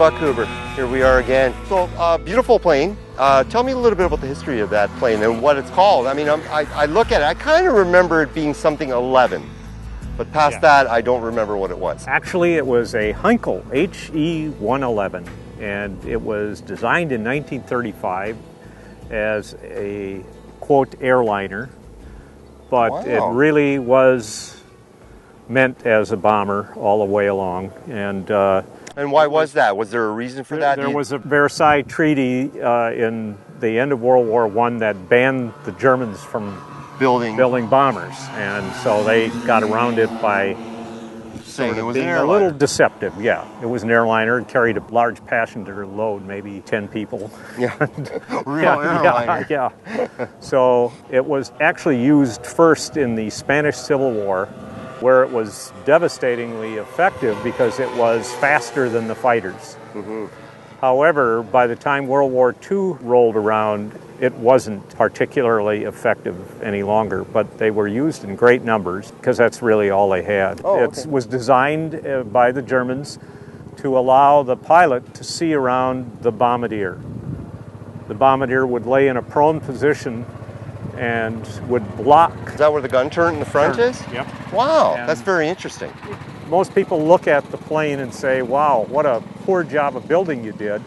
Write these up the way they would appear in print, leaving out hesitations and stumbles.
Bachhuber. Here we are again. So, beautiful plane. Tell me a little bit about the history of that plane and what it's called. I mean, I look at it, I kind of remember it being something 11, but past that, I don't remember what it was. Actually, it was a Heinkel HE-111, and it was designed in 1935 as a, quote, airliner, but it really was meant as a bomber all the way along. And why was that? Was there a reason for that? There was a Versailles Treaty in the end of World War I that banned the Germans from building bombers, and so they got around it by saying it was being a little deceptive. Yeah, it was an airliner. It carried a large passenger load, maybe 10 people. Yeah, real airliner. Yeah. So it was actually used first in the Spanish Civil War, where it was devastatingly effective because it was faster than the fighters. Mm-hmm. However, by the time World War II rolled around, it wasn't particularly effective any longer, but they were used in great numbers because that's really all they had. It was designed by the Germans to allow the pilot to see around the bombardier. The bombardier would lay in a prone position and would block. Is that where the gun turret in the front is? Yep. Wow, and that's very interesting. Most people look at the plane and say, wow, what a poor job of building you did,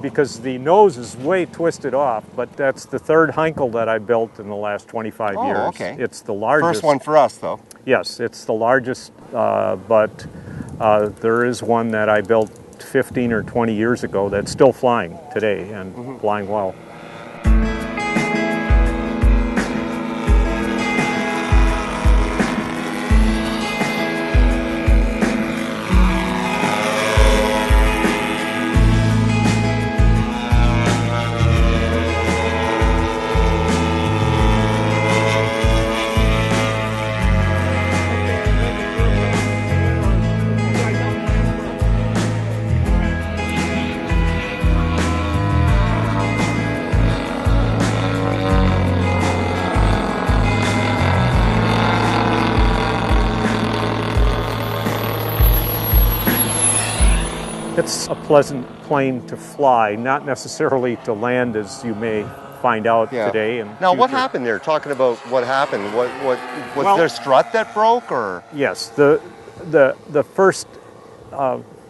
because the nose is way twisted off, but that's the third Heinkel that I built in the last 25 years. Okay. It's the largest. First one for us, though. Yes, it's the largest, but there is one that I built 15 or 20 years ago that's still flying today and flying well. It's a pleasant plane to fly, not necessarily to land, as you may find out today. And now, what happened there? Talking about what happened, was there a strut that broke, or? Yes, the first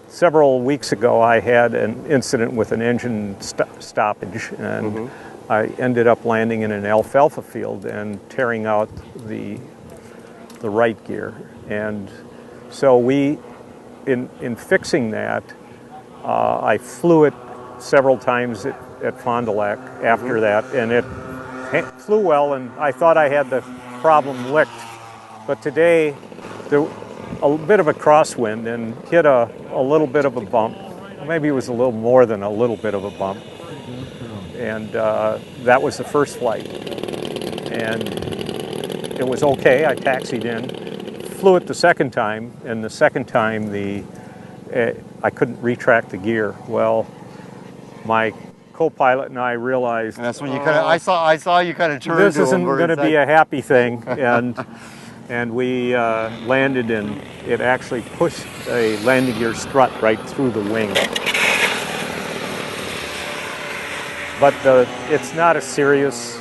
several weeks ago, I had an incident with an engine stoppage, and I ended up landing in an alfalfa field and tearing out the right gear, and so in fixing that. I flew it several times at Fond du Lac after that, and it flew well, and I thought I had the problem licked. But today, there a bit of a crosswind and hit a little bit of a bump. Maybe it was a little more than a little bit of a bump. And that was the first flight. And it was okay. I taxied in, flew it the second time, and the second time I couldn't retract the gear. Well, my co-pilot and I realized, and that's when you I saw you kind of turn. This isn't going to be a happy thing, and we landed, and it actually pushed a landing gear strut right through the wing. But it's not a serious.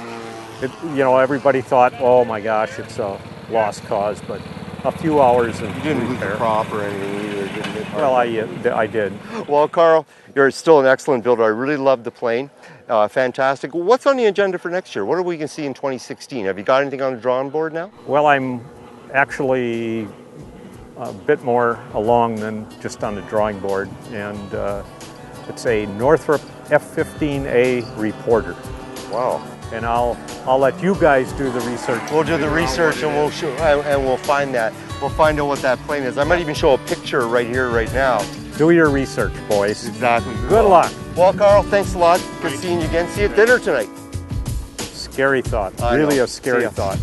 Everybody thought, oh my gosh, it's a lost cause, but. A few hours of You didn't lose the prop or anything either, didn't you? Well, I did. Well, Carl, you're still an excellent builder. I really love the plane. Fantastic. What's on the agenda for next year? What are we going to see in 2016? Have you got anything on the drawing board now? Well, I'm actually a bit more along than just on the drawing board, and it's a Northrop F-15 Reporter. Wow. And I'll let you guys do the research. We'll do the research, and we'll find that. We'll find out what that plane is. I might even show a picture right here, right now. Do your research, boys. Exactly. Good luck. Well, Carl, thanks a lot. Good seeing you again. See you at dinner tonight. Scary thought. I really know. a scary thought.